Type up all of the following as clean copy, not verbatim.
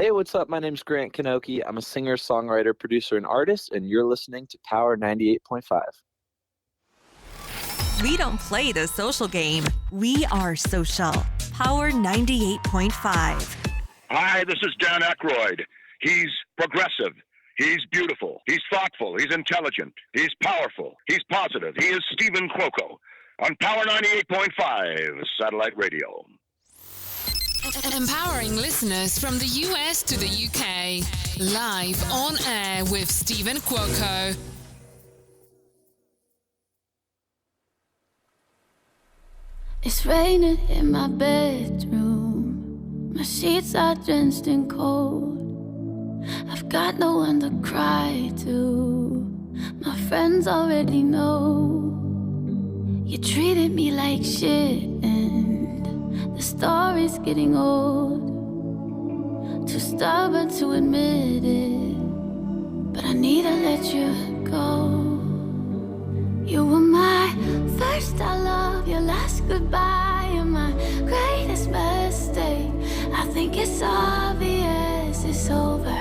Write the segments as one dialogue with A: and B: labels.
A: Hey, what's up? My name's Grant Kanoki. I'm a singer, songwriter, producer, and artist, and you're listening to Power 98.5.
B: We don't play the social game. We are social. Power 98.5.
C: Hi, this is Dan Aykroyd. He's progressive. He's beautiful. He's thoughtful. He's intelligent. He's powerful. He's positive. He is Stephen Cuoco on Power 98.5 Satellite Radio.
D: Empowering listeners from the US to the UK. Live on air with Stephen Cuoco.
E: It's raining in my bedroom. My sheets are drenched in cold. I've got no one to cry to. My friends already know. You treated me like shit and the story's getting old. Too stubborn to admit it, but I need to let you go. You were my first I love, your last goodbye, and my greatest mistake. I think it's obvious it's over.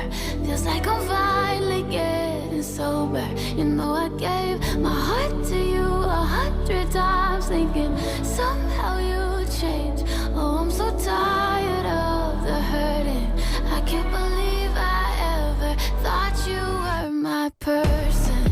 E: Feels like I'm finally getting sober. You know I gave my heart to you 100 times, thinking somehow you'd change. Oh, I'm so tired of the hurting. I can't believe I ever thought you were my person.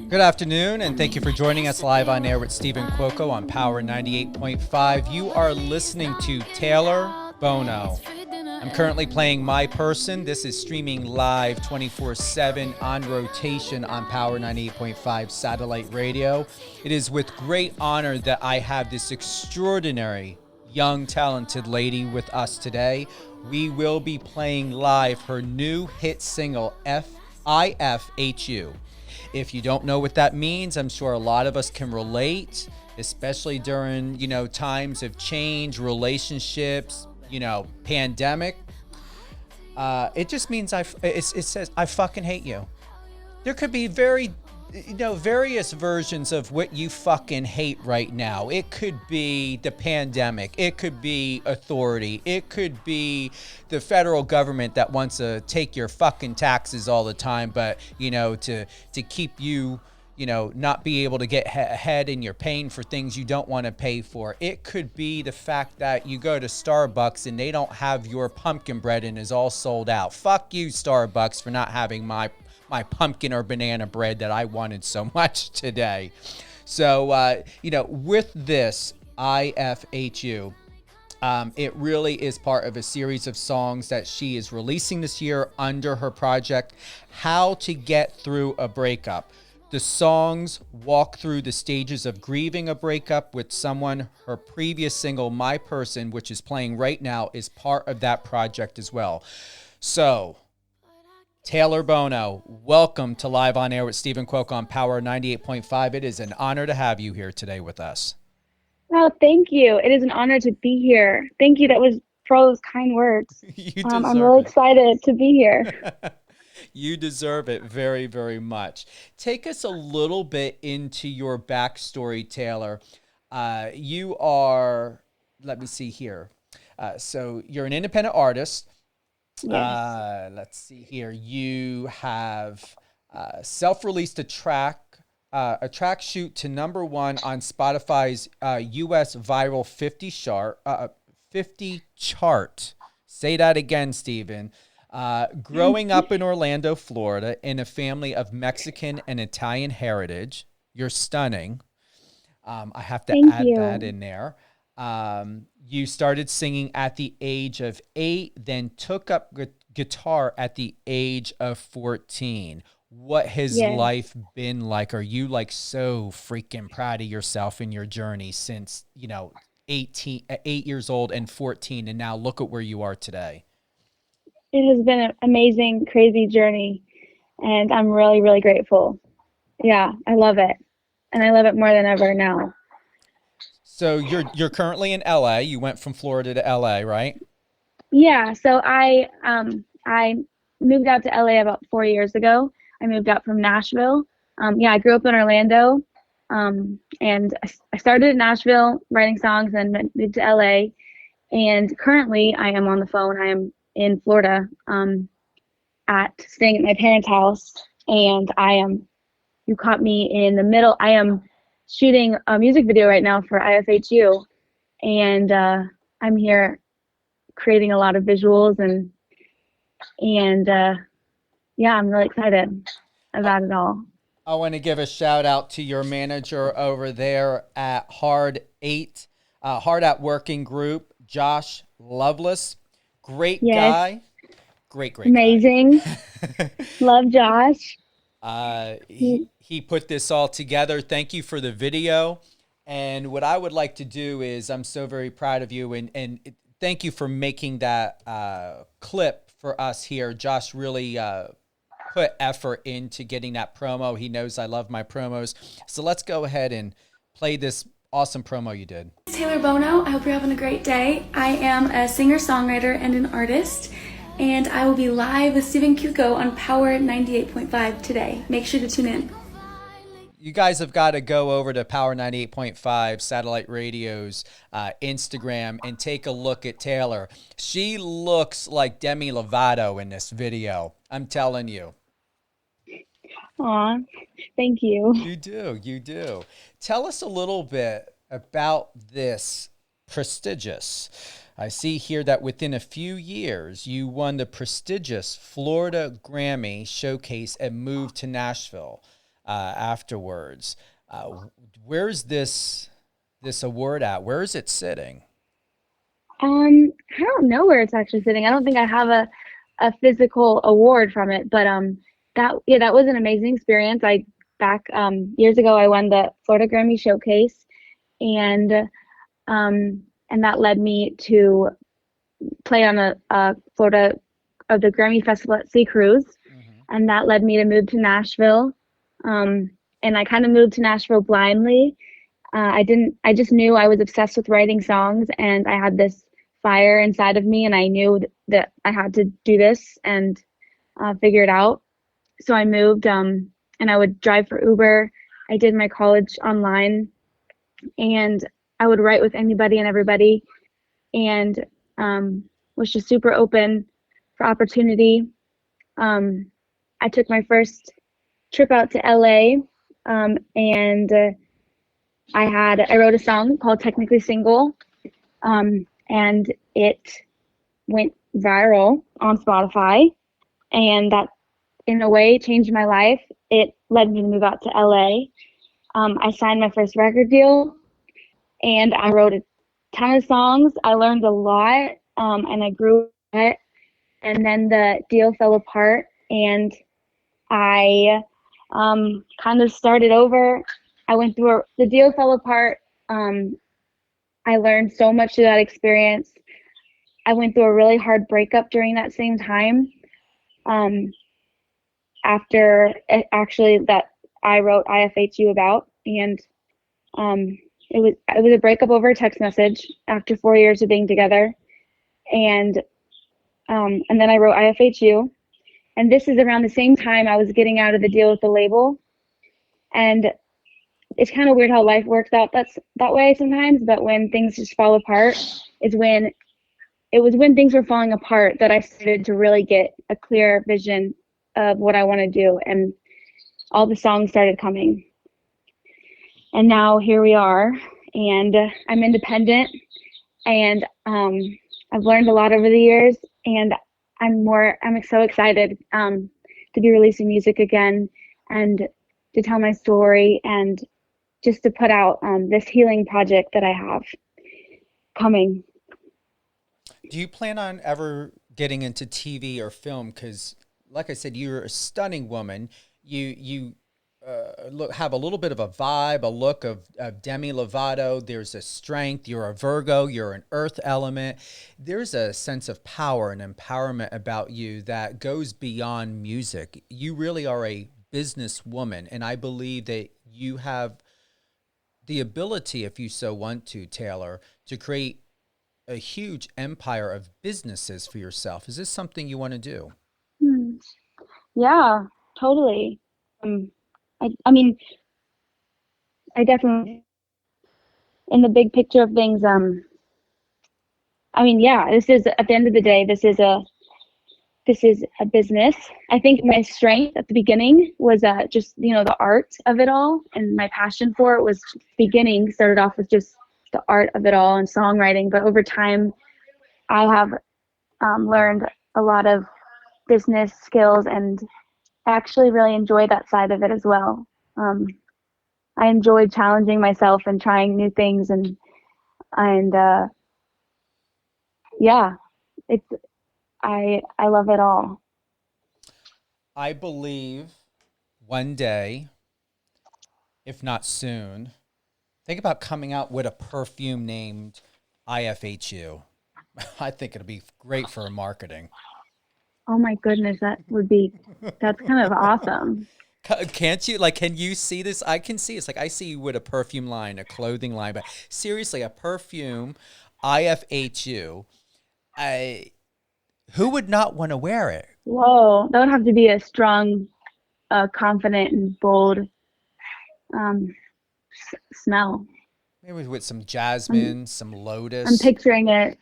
F: Good afternoon, and thank you for joining us live on air with Stephen Cuoco on Power 98.5. You are listening to Tayler Buono. I'm currently playing My Person. This is streaming live 24/7 on rotation on Power 98.5 Satellite Radio. It is with great honor that I have this extraordinary, young, talented lady with us today. We will be playing live her new hit single, IFHU. If you don't know what that means, I'm sure a lot of us can relate, especially during, times of change, relationships, pandemic. It just means it says, I fucking hate you. There could be various versions of what you fucking hate right now. It could be the pandemic. It could be authority. It could be the federal government that wants to take your fucking taxes all the time, but, to keep you, not be able to get ahead and you're paying for things you don't want to pay for. It could be the fact that you go to Starbucks and they don't have your pumpkin bread and is all sold out. Fuck you, Starbucks, for not having my pumpkin or banana bread that I wanted so much today. So, with this IFHU, it really is part of a series of songs that she is releasing this year under her project, How to Get Through a Breakup. The songs walk through the stages of grieving a breakup with someone. Her previous single, My Person, which is playing right now, is part of that project as well. So, Tayler Buono, welcome to Live on Air with Stephen Cuoco on Power 98.5. It is an honor to have you here today with us.
G: Oh, thank you. It is an honor to be here. Thank you. That was for all those kind words.
F: You deserve
G: I'm really excited to be here.
F: You deserve it very, very much. Take us a little bit into your backstory, Tayler. You are, let me see here. So you're an independent artist.
G: Yes.
F: Let's see here. You have self-released a track shoot to #1 on Spotify's U.S. Viral 50 chart. Say that again, Stephen. Growing up in Orlando, Florida, in a family of Mexican and Italian heritage. You're stunning. I have to add that in there. You started singing at the age of 8, then took up guitar at the age of 14. What has life been like? Are you so freaking proud of yourself and your journey since, 8 years old and 14, and now look at where you are today?
G: It has been an amazing, crazy journey, and I'm really, really grateful. Yeah, I love it, and I love it more than ever now.
F: So you're currently in LA. You went from Florida to LA, right?
G: Yeah. So I moved out to LA about 4 years ago. I moved out from Nashville. I grew up in Orlando, and I started in Nashville writing songs and then moved to LA. And currently, I am on the phone. I am in Florida, staying at my parents' house, and you caught me in the middle. I am shooting a music video right now for IFHU, and I'm here creating a lot of visuals, and I'm really excited about it all.
F: I want to give a shout out to your manager over there at Hard at Working Group, Josh Lovelace. Great guy. Great
G: amazing
F: guy.
G: Love Josh.
F: He put this all together. Thank you for the video. And what I would like to do is, I'm so very proud of you, and thank you for making that clip for us here. Josh really put effort into getting that promo. He knows I love my promos. So let's go ahead and play this awesome promo you did.
H: Tayler Buono. I hope you're having a great day. I am a singer-songwriter and an artist, and I will be live with Stephen Cuoco on Power 98.5 today. Make sure to tune in.
F: You guys have got to go over to Power 98.5 Satellite Radio's Instagram and take a look at Tayler. She looks like Demi Lovato in this video. I'm telling you.
G: Aw, thank you.
F: You do. Tell us a little bit about this prestigious. I see here that within a few years, you won the prestigious Florida GRAMMY showcase and moved to Nashville afterwards. Where's this award at? Where is it sitting?
G: I don't know where it's actually sitting. I don't think I have a physical award from it, but that was an amazing experience. Years ago I won the Florida GRAMMY showcase, and that led me to play on the Grammy Festival at Sea Cruise, and that led me to move to Nashville. And I kind of moved to Nashville blindly. I just knew I was obsessed with writing songs, and I had this fire inside of me, and I knew that I had to do this and figure it out. So I moved, and I would drive for Uber. I did my college online, and I would write with anybody and everybody, and was just super open for opportunity. I took my first trip out to LA, and I wrote a song called Technically Single, and it went viral on Spotify, and that in a way changed my life. It led me to move out to LA. I signed my first record deal, and I wrote a ton of songs. I learned a lot, and I grew a lot, and then the deal fell apart, and I kind of started over. The deal fell apart. I learned so much through that experience. I went through a really hard breakup during that same time. After actually that I wrote IFHU about, and it was a breakup over a text message after 4 years of being together, and then I wrote IFHU, and this is around the same time I was getting out of the deal with the label, and it's kind of weird how life works out that way sometimes, but when things just fall apart is when things were falling apart that I started to really get a clear vision of what I want to do, and all the songs started coming. And now here we are, and I'm independent, and I've learned a lot over the years, and I'm so excited to be releasing music again, and to tell my story, and just to put out this healing project that I have coming.
F: Do you plan on ever getting into TV or film? Because, like I said, you're a stunning woman. You have a little bit of a vibe, a look of Demi Lovato. There's a strength. You're a Virgo. You're an earth element. There's a sense of power and empowerment about you that goes beyond music. You really are a businesswoman, and I believe that you have the ability, if you so want to, Tayler, to create a huge empire of businesses for yourself. Is this something you want to do?
G: Yeah, totally. I mean, I definitely, in the big picture of things, I mean, yeah, this is, at the end of the day, this is a business. I think my strength at the beginning was just, the art of it all, and my passion for it was beginning, started off with just the art of it all and songwriting. But over time, I have learned a lot of business skills and actually really enjoy that side of it as well. I enjoy challenging myself and trying new things, and yeah, it's I love it all.
F: I believe one day, if not soon, think about coming out with a perfume named IFHU. I think it'll be great for marketing.
G: Oh my goodness, that's kind of awesome.
F: Can't you? Like, can you see this? I can see. It's like I see you with a perfume line, a clothing line, but seriously, a perfume, IFHU. Who would not want to wear it?
G: Whoa, that would have to be a strong, confident, and bold smell.
F: Maybe with some jasmine, some lotus.
G: I'm picturing it.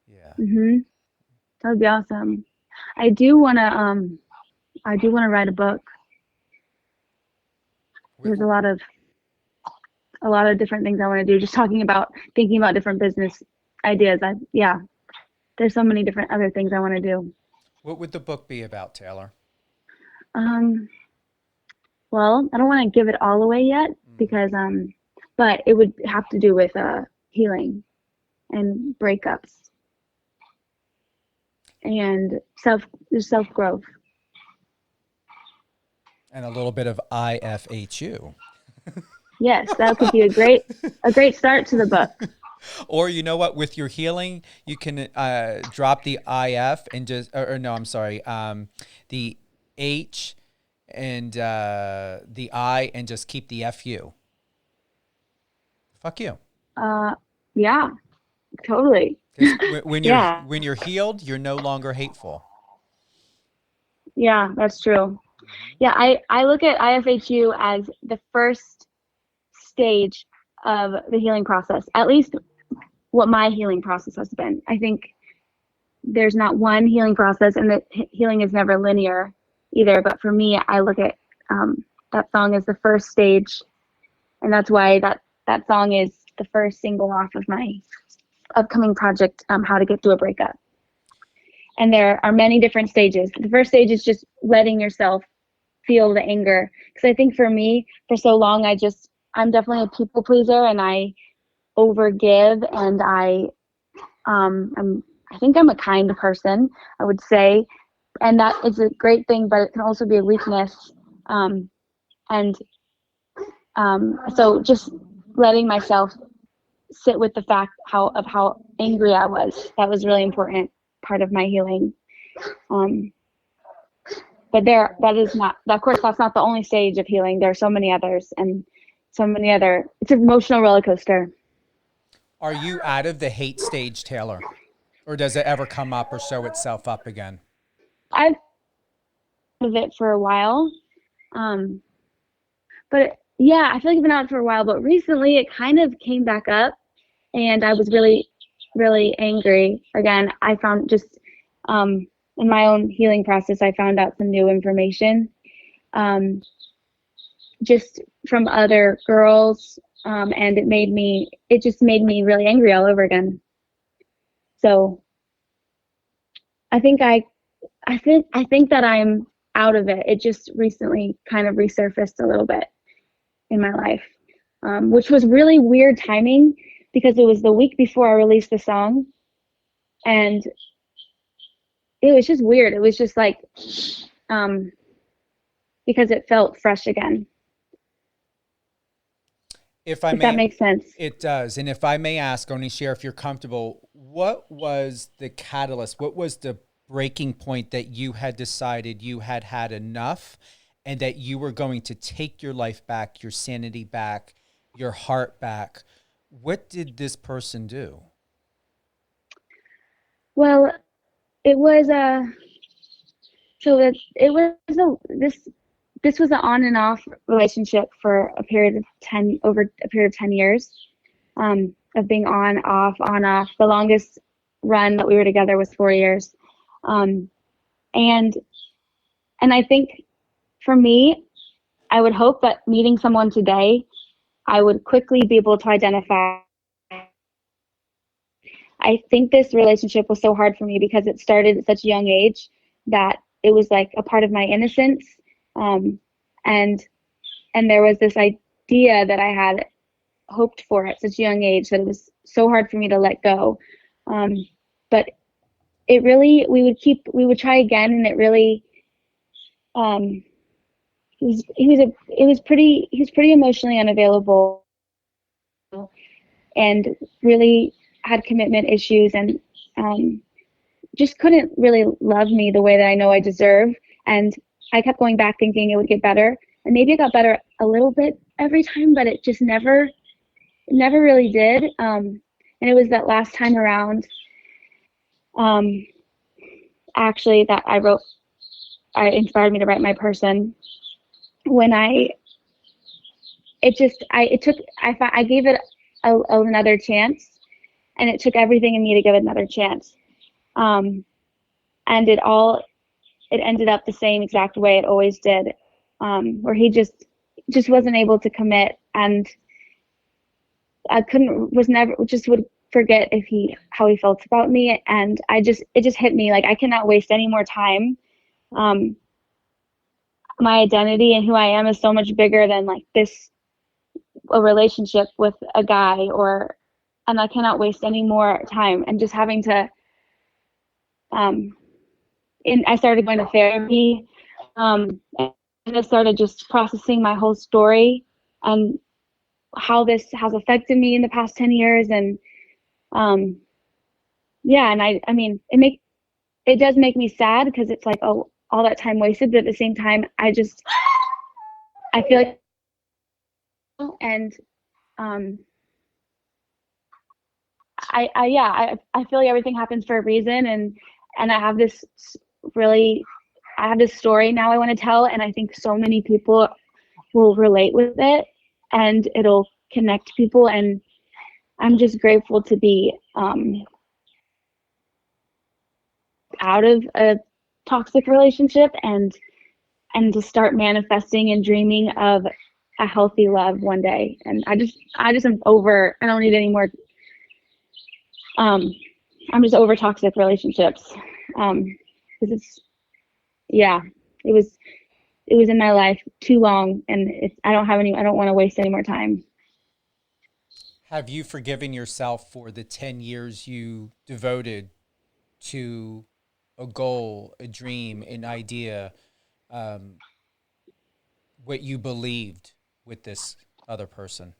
F: Yeah.
G: That would be awesome. I do wanna write a book. There's a lot of different things I want to do. Just thinking about different business ideas. There's so many different other things I want to do.
F: What would the book be about, Tayler?
G: Well, I don't want to give it all away yet because but it would have to do with healing and breakups and self growth.
F: And a little bit of IFHU.
G: Yes, that could be a great start to the book.
F: Or you know what? With your healing, you can drop the IF and just, or no, I'm sorry, the H and the I and just keep the FU. Fuck you.
G: Yeah, totally.
F: When you're healed, you're no longer hateful.
G: Yeah, that's true. Yeah, I look at IFHU as the first stage of the healing process, at least what my healing process has been. I think there's not one healing process, and that healing is never linear either. But for me, I look at that song as the first stage, and that's why that song is the first single off of my upcoming project, How to Get Through a Breakup. And there are many different stages. The first stage is just letting yourself feel the anger. Because I think for me, for so long, I'm definitely a people pleaser, and I overgive, and I think I'm a kind person, I would say, and that is a great thing, but it can also be a weakness. So just letting myself sit with the fact of how angry I was, that was really important part of my healing. But of course, that's not the only stage of healing. There are so many others, and so many other. It's an emotional roller coaster.
F: Are you out of the hate stage, Tayler? Or does it ever come up or show itself up again?
G: I've been out of it for a while. But yeah, I feel like I've been out for a while, but recently it kind of came back up, and I was really, really angry. Again, I found just in my own healing process, I found out some new information just from other girls, and it just made me really angry all over again. So I think that I'm out of it. It just recently kind of resurfaced a little bit in my life, which was really weird timing because it was the week before I released the song, and it was just weird. It was just like because it felt fresh again. If that makes sense.
F: It does. And if I may ask, only share if you're comfortable, what was the catalyst? What was the breaking point that you had decided you had had enough and that you were going to take your life back, your sanity back, your heart back? What did this person do?
G: Well, it was So that it was this was an on and off relationship for a period of 10 years, of being on off. The longest run that we were together was 4 years. And I think for me, I would hope that meeting someone today, I would quickly be able to identify. I think this relationship was so hard for me because it started at such a young age that it was like a part of my innocence. And there was this idea that I had hoped for at such a young age that it was so hard for me to let go. But it really, we would try again, and it really, he was pretty emotionally unavailable, and really had commitment issues, and just couldn't really love me the way that I know I deserve. And I kept going back thinking it would get better, and maybe it got better a little bit every time, but it just never really did. And it was that last time around, actually, that inspired me to write My Person. When I gave it another chance, and it took everything in me to give it another chance. And it ended up the same exact way it always did, where he just wasn't able to commit, and I would forget how he felt about me. And it just hit me, like, I cannot waste any more time. My identity and who I am is so much bigger than like a relationship with a guy, and I cannot waste any more time. And just having to, I started going to therapy, and I started just processing my whole story and how this has affected me in the past 10 years. And yeah, and I mean, it does make me sad, because it's like, oh, all that time wasted, but at the same time, I feel like, and I feel like everything happens for a reason, and I have this story now I want to tell, and I think so many people will relate with it, and it'll connect people, and I'm just grateful to be out of a toxic relationship, and to start manifesting and dreaming of a healthy love one day. And I just am over. I don't need any more. I'm just over toxic relationships, because it was in my life too long, and I don't want to waste any more time.
F: Have you forgiven yourself for the 10 years you devoted to a goal, a dream, an idea, what you believed with this other person?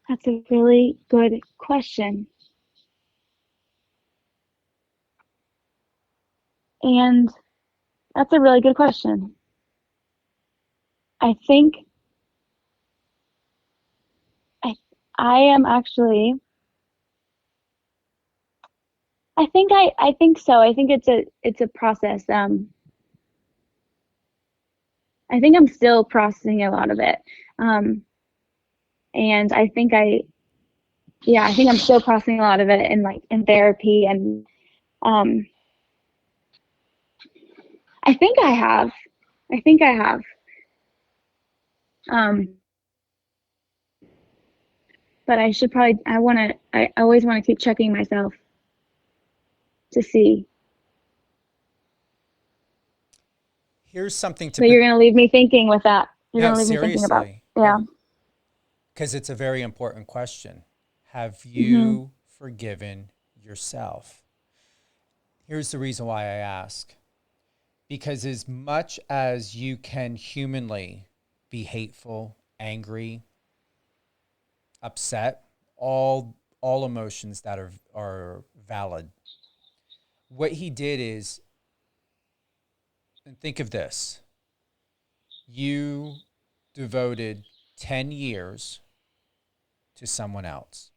G: That's a really good question. And that's a really good question. I think I am actually, I think so. I think it's a process. I think I'm still processing a lot of it. And I think I'm still processing a lot of it in therapy, and I think I have. But I should probably, I always want to keep checking myself to see.
F: Here's something to.
G: So you're going to leave me thinking with that. You're
F: No,
G: going to leave
F: seriously.
G: me thinking about. Yeah.
F: Because it's a very important question. Have you forgiven yourself? Here's the reason why I ask. Because as much as you can humanly be hateful, angry, upset, all emotions that are valid, what he did is, and think of this, you devoted 10 years to someone else.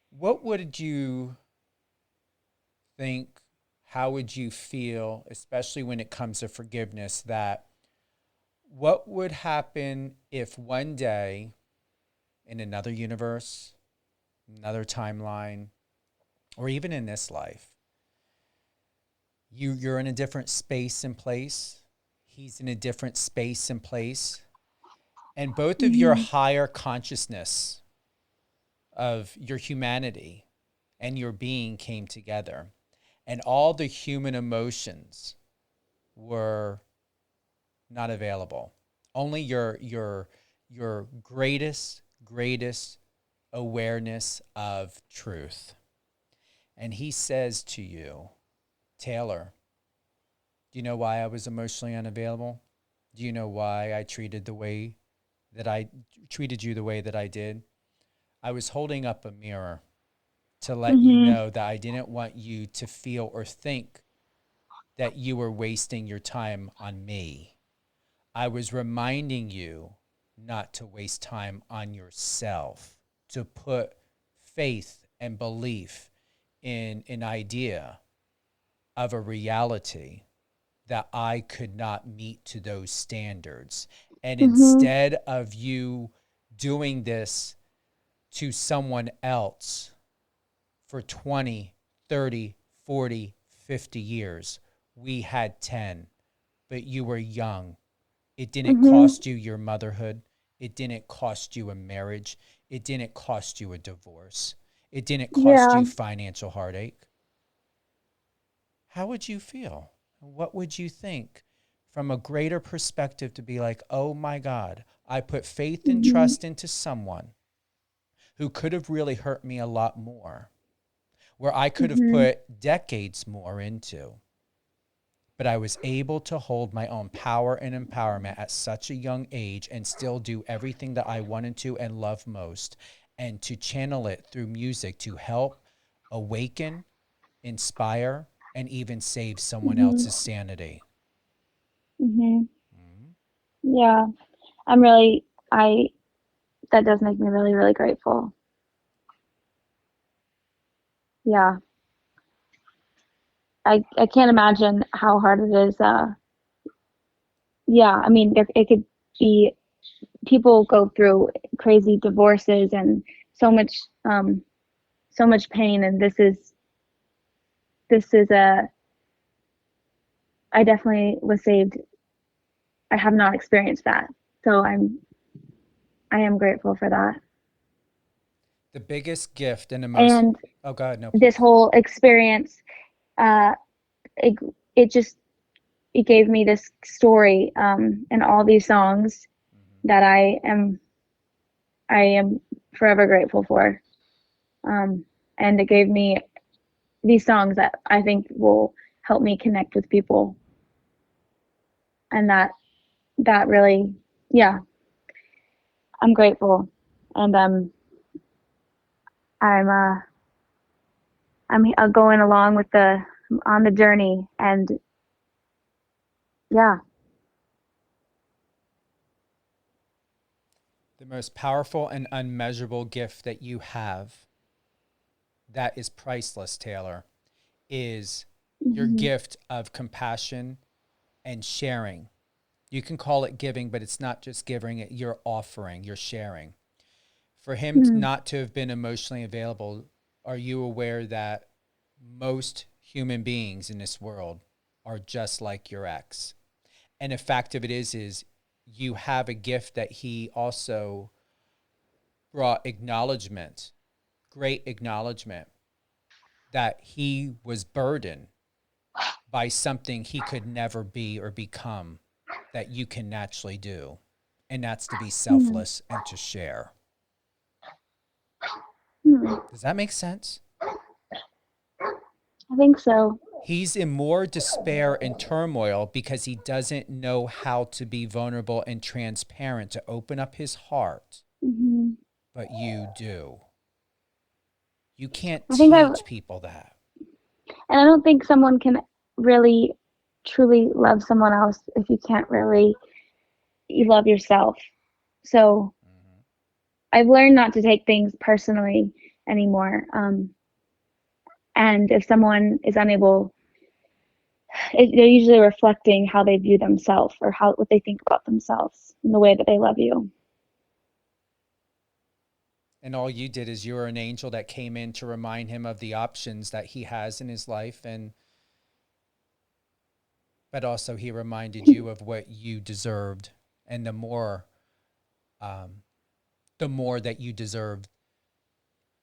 F: What would you think, how would you feel, especially when it comes to forgiveness, that what would happen if one day in another universe, another timeline, or even in this life, you're in a different space and place, he's in a different space and place, and both of your higher consciousness of your humanity and your being came together, and all the human emotions were not available. Only your greatest awareness of truth. And he says to you, Tayler, do you know why I was emotionally unavailable? Do you know why I treated you the way that I did? I was holding up a mirror to let you know that I didn't want you to feel or think that you were wasting your time on me. I was reminding you not to waste time on yourself, to put faith and belief in an idea of a reality that I could not meet to those standards. And instead of you doing this to someone else for 20, 30, 40, 50 years, we had 10, but you were young. It didn't cost you your motherhood. It didn't cost you a marriage. It didn't cost you a divorce. It didn't cost you financial heartache. How would you feel? What would you think from a greater perspective to be like, oh my God, I put faith and trust into someone who could have really hurt me a lot more, where I could have put decades more into. But I was able to hold my own power and empowerment at such a young age and still do everything that I wanted to and love most, and to channel it through music to help awaken, inspire, and even save someone else's sanity.
G: Yeah, that does make me really, really grateful. Yeah. I can't imagine how hard it is. Yeah, I mean, it could be, people go through crazy divorces and so much pain, and this is I definitely was saved. I have not experienced that, so I am grateful for that.
F: The biggest gift and the most.
G: And
F: oh God, no.
G: This whole experience, it gave me this story, and all these songs that I am forever grateful for. And it gave me these songs that I think will help me connect with people. And that really, yeah, I'm grateful. And I'm going along with on the journey, and yeah.
F: The most powerful and unmeasurable gift that you have that is priceless, Tayler, is your gift of compassion and sharing. You can call it giving, but it's not just giving, you're offering, you're sharing. For him not to have been emotionally available, are you aware that most human beings in this world are just like your ex? And the fact of it is you have a gift that he also brought acknowledgement, great acknowledgement, that he was burdened by something he could never be or become that you can naturally do. And that's to be selfless and to share. Does that make sense?
G: I think so.
F: He's in more despair and turmoil because he doesn't know how to be vulnerable and transparent, to open up his heart. But you do. You can't teach people that.
G: And I don't think someone can really, truly love someone else if you can't really love yourself. So I've learned not to take things personally anymore. And if someone is unable, they're usually reflecting how they view themselves or what they think about themselves in the way that they love you.
F: And all you did is you were an angel that came in to remind him of the options that he has in his life, but also he reminded you of what you deserved, and the more that you deserved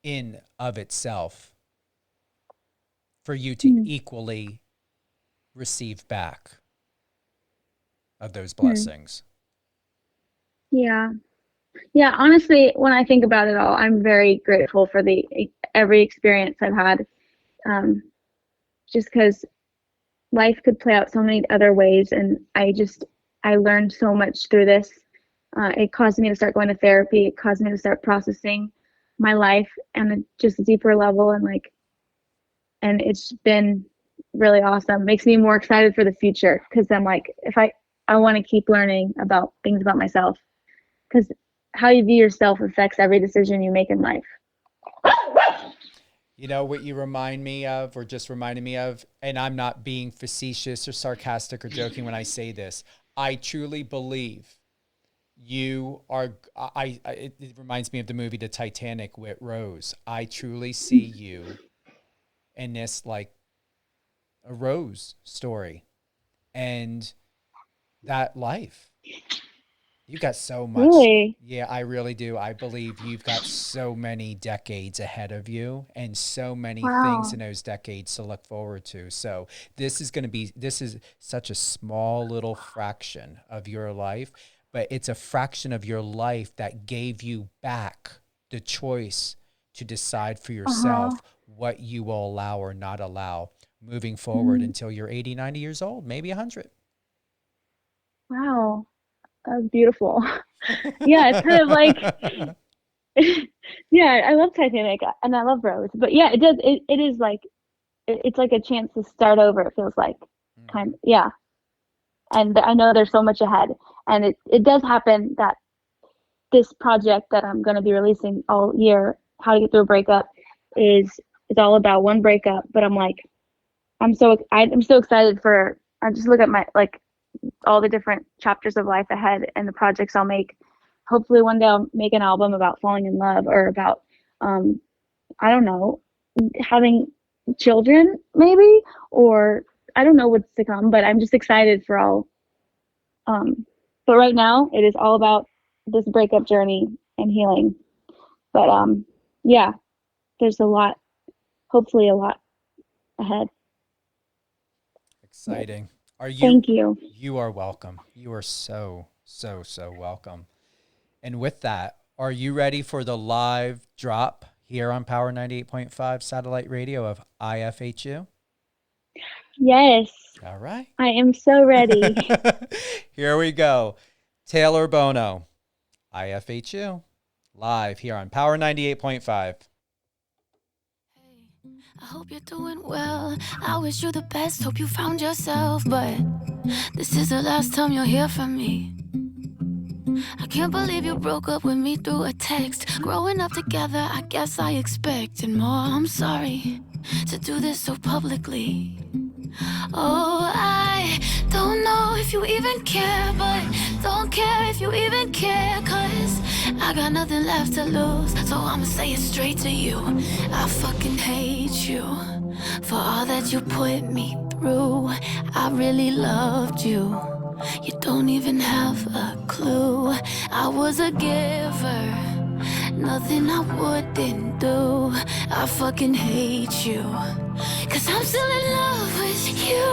F: in of itself for you to equally receive back of those blessings.
G: Yeah. Yeah, honestly, when I think about it all, I'm very grateful for every experience I've had, just because life could play out so many other ways, and I learned so much through this. It caused me to start going to therapy. It caused me to start processing my life on just a deeper level, and it's been really awesome. Makes me more excited for the future, because I'm like, if I want to keep learning about things about myself, because how you view yourself affects every decision you make in life.
F: You know what you remind me of, or just reminded me of, and I'm not being facetious or sarcastic or joking when I say this. I truly believe you are, it reminds me of the movie The Titanic with Rose. I truly see you in this like a Rose story, and that life. You got so much.
G: Really?
F: Yeah, I really do. I believe you've got so many decades ahead of you, and so many things in those decades to look forward to. So this is such a small little fraction of your life, but it's a fraction of your life that gave you back the choice to decide for yourself what you will allow or not allow moving forward until you're 80, 90 years old, maybe 100.
G: Wow. That's beautiful. Yeah, it's kind of like, yeah, I love Titanic and I love Rose, but yeah, it is like, it's like a chance to start over. It feels like yeah. And I know there's so much ahead, and it does happen that this project that I'm going to be releasing all year, How to Get Through a Breakup, is all about one breakup. But I'm like, I'm so excited I just look at my, like, all the different chapters of life ahead and the projects I'll make. Hopefully one day I'll make an album about falling in love, or about, I don't know, having children maybe, or I don't know what's to come, but I'm just excited for all. But right now it is all about this breakup journey and healing. But yeah, there's hopefully a lot ahead.
F: Exciting.
G: Thank you.
F: You are welcome. You are so welcome. And with that, are you ready for the live drop here on Power 98.5 Satellite Radio of IFHU?
G: Yes.
F: All right.
G: I am so ready.
F: Here we go. Tayler Buono, IFHU, live here on Power 98.5.
E: I hope you're doing well. I wish you the best. Hope you found yourself. But this is the last time you'll hear from me. I can't believe you broke up with me through a text. Growing up together, I guess I expected more. I'm sorry to do this so publicly. Oh, I don't know if you even care, but don't care if you even care, 'cause I got nothing left to lose, so I'ma say it straight to you. I fucking hate you for all that you put me through. I really loved you. You don't even have a clue. I was a giver, nothing I wouldn't do. I fucking hate you, 'cause I'm still in love with you.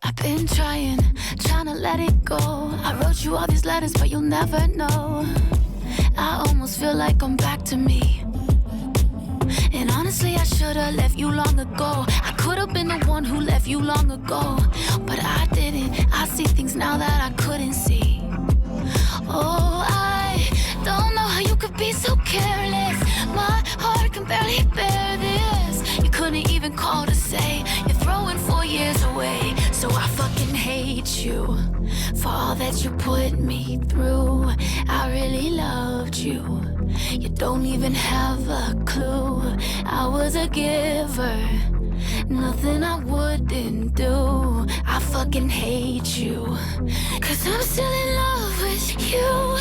E: I've been trying to let it go. I wrote you all these letters, but you'll never know. I almost feel like I'm back to me. And honestly, I should've left you long ago. I could've been the one who left you long ago, but I didn't. I see things now that I couldn't see. Oh, I don't know how you could be so careless. My heart can barely bear this. You couldn't even call to say you're throwing 4 years away. So I fucking hate you you for all that you put me through. I really loved you. You don't even have a clue. I was a giver, nothing I wouldn't do. I fucking hate you, 'cause I'm still in love with you.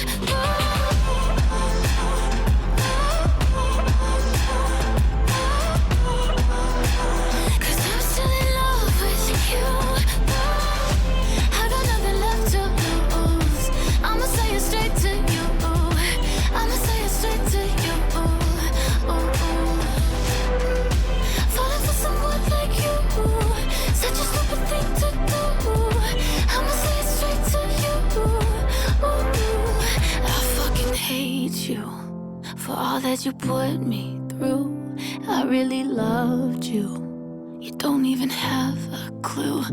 E: For all that you put me through, I really loved you. You don't even have a clue.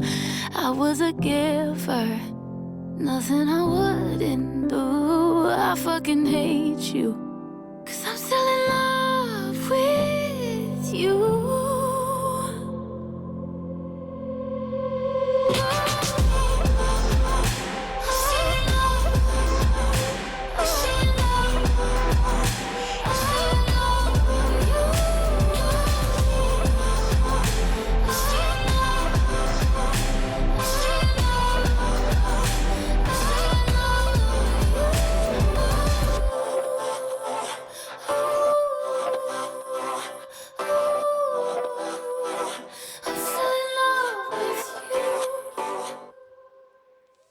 E: I was a giver, nothing I wouldn't do. I fucking hate you, 'cause I'm still in love with you.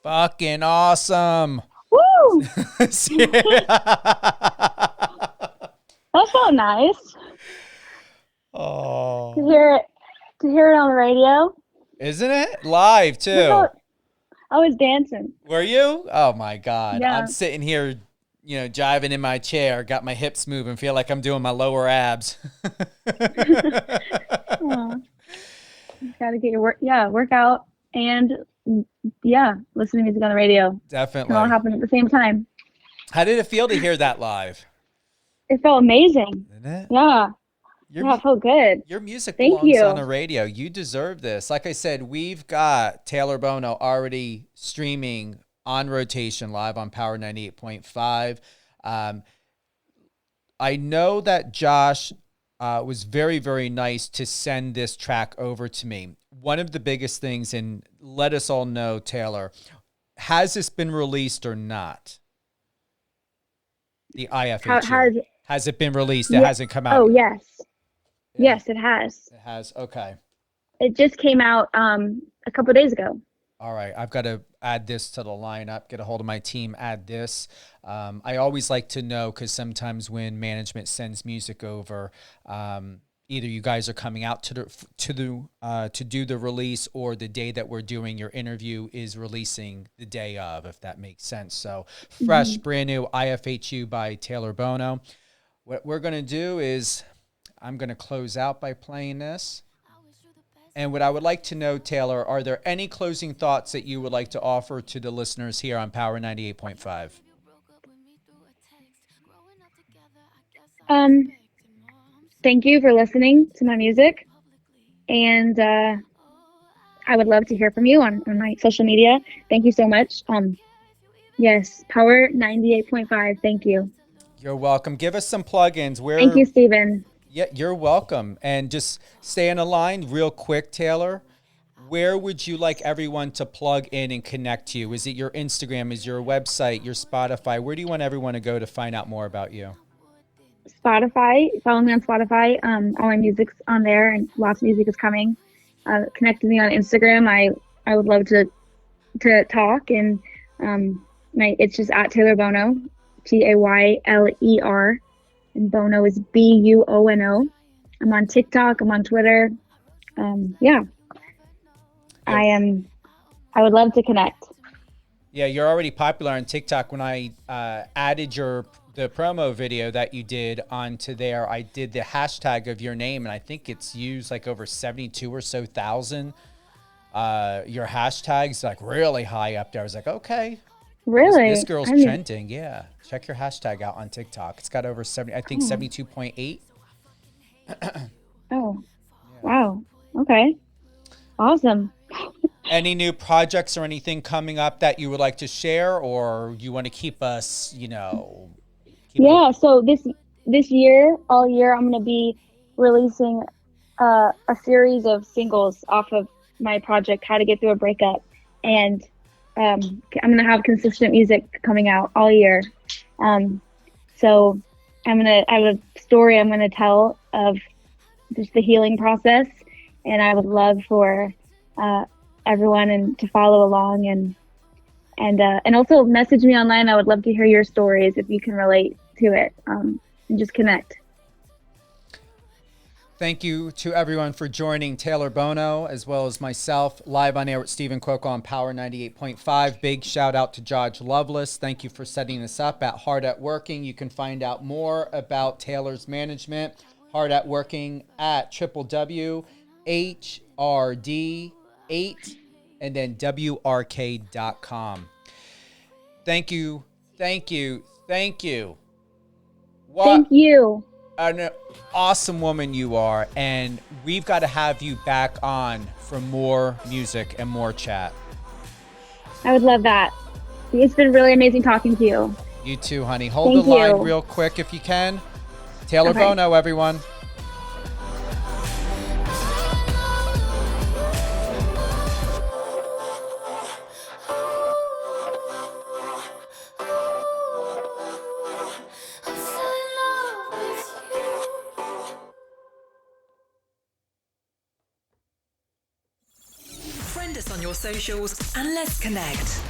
F: Fucking awesome.
G: Woo! That felt nice.
F: Oh.
G: To hear it on the radio.
F: Isn't it? Live too.
G: I was dancing.
F: Were you? Oh my God.
G: Yeah.
F: I'm sitting here, jiving in my chair, got my hips moving, feel like I'm doing my lower abs.
G: Gotta get your workout and listen to music on the radio.
F: Definitely.
G: It all happened at the same time.
F: How did it feel to hear that live?
G: It felt amazing.
F: Didn't it?
G: Yeah. It felt good.
F: Your music
G: Thank
F: belongs
G: you.
F: on the radio. You deserve this. Like I said, we've got Tayler Buono already streaming on rotation live on Power 98.5. I know that Josh was very, very nice to send this track over to me. One of the biggest things, and let us all know, Tayler, has this been released or not? The IFHU. Has it been released? It hasn't come out.
G: Oh, yes. Yeah. Yes, it has.
F: It has. Okay.
G: It just came out a couple of days ago.
F: All right. I've got to add this to the lineup, get a hold of my team, add this. I always like to know, because sometimes when management sends music over, either you guys are coming out to do the release, or the day that we're doing your interview is releasing the day of, if that makes sense. So fresh, brand new IFHU by Tayler Buono. What we're going to do is I'm going to close out by playing this. And what I would like to know, Tayler, are there any closing thoughts that you would like to offer to the listeners here on Power 98.5?
G: Thank you for listening to my music. And I would love to hear from you on my social media. Thank you so much. Yes, Power 98.5. Thank you.
F: You're welcome. Give us some plugins.
G: Thank you, Stephen.
F: Yeah, you're welcome. And just stay on the line real quick, Tayler. Where would you like everyone to plug in and connect to you? Is it your Instagram? Is your website, your Spotify? Where do you want everyone to go to find out more about you?
G: Spotify. Follow me on Spotify. All my music's on there, and lots of music is coming. Connect with me on Instagram. I would love to talk, and it's just at Tayler Buono, Tayler, and Bono is Buono. I'm on TikTok. I'm on Twitter. Yeah. I would love to connect.
F: Yeah, you're already popular on TikTok. When I added the promo video that you did onto there, I did the hashtag of your name, and I think it's used like over 72 or so thousand. Your hashtag's like really high up there. I was like, okay.
G: Really?
F: This girl's trending. Yeah. Check your hashtag out on TikTok. It's got over 72.8.
G: Oh, yeah. Wow. Okay. Awesome.
F: Any new projects or anything coming up that you would like to share, or you want to keep us,
G: Yeah, so this year, all year, I'm gonna be releasing a series of singles off of my project, How to Get Through a Breakup, and I'm gonna have consistent music coming out all year. So I have a story I'm gonna tell of just the healing process, and I would love for everyone to follow along and also message me online. I would love to hear your stories if you can relate to it, and just connect.
F: Thank you to everyone for joining Tayler Buono as well as myself live on air with Stephen Cuoco on Power 98.5. Big shout out to Judge Lovelace. Thank you for setting this up at Hard at Working. You can find out more about Taylor's management, Hard at Working, at www.hrd8 and then wrk.com. Thank you. Thank you. Thank you.
G: Thank you.
F: An awesome woman you are, and we've got to have you back on for more music and more chat.
G: I would love that. It's been really amazing talking to you.
F: You too, honey. Hold the line real quick if you can. Tayler Buono, everyone.
B: Friend us on your socials and let's connect.